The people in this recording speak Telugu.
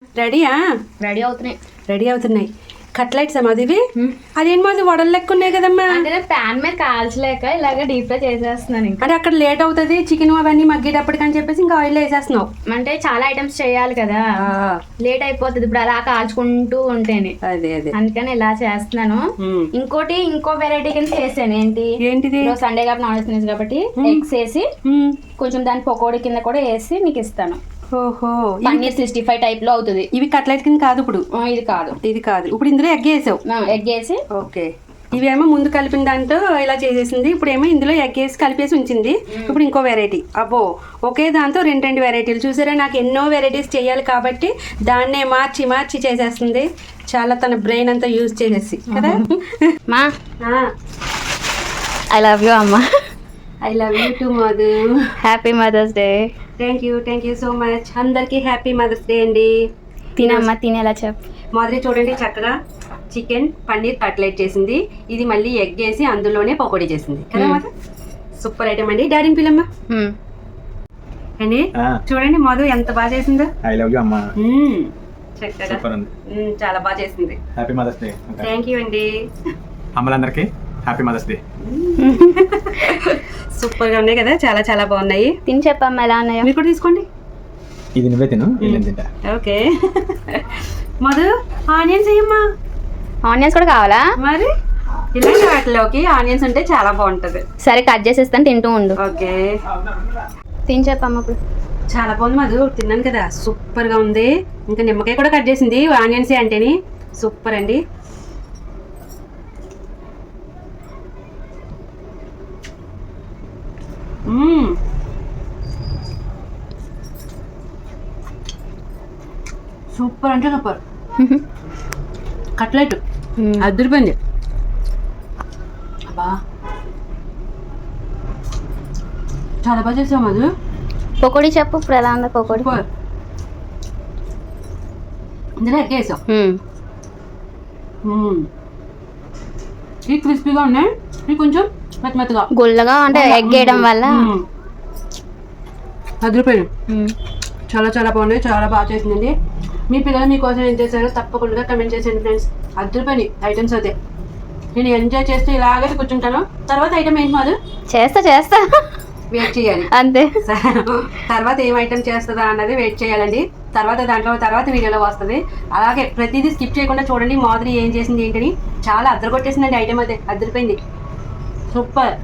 రెడీయా? రెడీ అవుతున్నాయి కట్లెట్స్ మాది ఇవి. అదేంటి మాది వడలు లెక్క ఉన్నాయి కదమ్మా. అంటే ప్యాన్ మీద కాల్చలేక ఇలాగ డీప్ ఫ్రై చేసేస్తున్నాను. ఇంకా అంటే అక్కడ లేట్ అవుతుంది చికెన్ అవన్నీ మగ్గేటప్పటికి అని చెప్పేసి ఇంకా ఆయిల్ వేసేస్తున్నావు. అంటే చాలా ఐటమ్స్ చేయాలి కదా, లేట్ అయిపోతుంది ఇప్పుడు అలా కాల్చుకుంటూ ఉంటేనే. అదే అదే అందుకని ఇలా చేస్తున్నాను. ఇంకో వెరైటీ కింద చేసాను. ఏంటిది? సండే కాబట్టి నాన్ వెజ్ కాబట్టి ఎగ్స్ వేసి కొంచెం దాని పకోడీ కింద కూడా వేసి మీకు ఇస్తాను. ఓహో, పన్నీర్ 65 టైప్ లో అవుతుంది. ఇవి కట్లెట్ కింద కాదు ఇప్పుడు. ఇది కాదు ఇప్పుడు ఇందులో ఎగ్ వేసావు. ఎగ్ వేసి ఓకే. ఇవేమో ముందు కలిపిన దాంట్లో ఇలా చేసేసింది, ఇప్పుడు ఏమో ఇందులో ఎగ్ వేసి కలిపేసి ఉంచింది. ఇప్పుడు ఇంకో వెరైటీ. అబ్బో, ఒకే దాంతో రెండు వెరైటీలు. చూసారా, నాకు ఎన్నో వెరైటీస్ చేయాలి కాబట్టి దాన్నే మార్చి చేసేస్తుంది. చాలా తన బ్రెయిన్ అంతా యూజ్ చేసేసి కదా. మా ఐ లవ్ యూ అమ్మా. I love you too Madhu. Happy mother's day. Thank you so much. అందరికీ హ్యాపీ మదర్స్ డే అండి. తినమ్మా, తినేలా చెప్పు. మాదిరి చూడండి చక్కగా చికెన్ పన్నీర్ కట్లెట్ చేసింది. ఇది మళ్ళీ ఎగ్ వేసి అందులోనే పకోడీ చేసింది కదా. సూపర్ ఐటమ్ అండి. డాడీని పిల్లమ్మా అండి. చూడండి మధు ఎంత బాగా చేసిందో. ఐ లవ్ యూ అమ్మా. చక్కగా చాలా బాగా చేసింది. Happy mother's day. Thank you అండి. అమ్మలందరికీ హ్యాపీ మదర్స్ డే. సూపర్ గా ఉన్నాయి కదా, చాలా చాలా బాగున్నాయి. తిని చెప్పమ్మా ఎలా ఉన్నాయో. మీరు కూడా తీసుకోండి. ఇది నువ్వే తిను, నేను తింటా. ఓకే. మధు ఆనియన్స్ వేయమ్మా. ఆనియన్స్ కూడా కావాలా? మరి ఇలాంటి వాటిలోకి ఆనియన్స్ ఉంటే చాలా బాగుంటది. సరే కట్ చేసేస్తాను, తింటూ ఉండు. ఓకే, తిని చెప్పమ్మా. ఇప్పుడు చాలా బాగుంది మధు, తిన్నాను కదా, సూపర్ గా ఉంది. ఇంకా నిమ్మకాయ కూడా కట్ చేసింది ఆనియన్స్ అంటేని. సూపర్ అండి. సూపర్ అంటే సూపర్. కట్లెట్ అద్దరిపోయింది. అబ్బా చాలా బాగా చేసావు మధు. పకోడీ చెప్పు, ఇప్పుడు ఎలా ఉందో పకోడీ. ఇందులో ఎగ్ వేసావు. ఇవి క్రిస్పీగా ఉన్నాయి, ఇవి కొంచెం మెత్తగా గుల్లగా అంటే ఎగ్ వేయడం వల్ల అదిరిపోయింది. చాలా చాలా బాగున్నాయి, చాలా బాగా చేసిందండి. మీ పిల్లలు మీకోసం ఏం చేశారో తప్పకుండా కమెంట్ చేసేయండి ఫ్రెండ్స్. అదిరిపోయి ఐటమ్స్ అయితే నేను ఎంజాయ్ చేస్తూ ఇలాగే కూర్చుంటాను. తర్వాత ఐటమ్ ఏంటి మాది చేస్తా వెయిట్ చేయాలి అంతే. తర్వాత ఏం ఐటమ్ చేస్తుందా అన్నది వెయిట్ చేయాలండి. తర్వాత వీడియోలో వస్తుంది. అలాగే ప్రతిదీ స్కిప్ చేయకుండా చూడండి మాధురి ఏం చేసింది ఏంటని. చాలా అద్దరు కొట్టేసిందండి ఐటమ్ అయితే, అద్దరిపోయింది. సూపర్.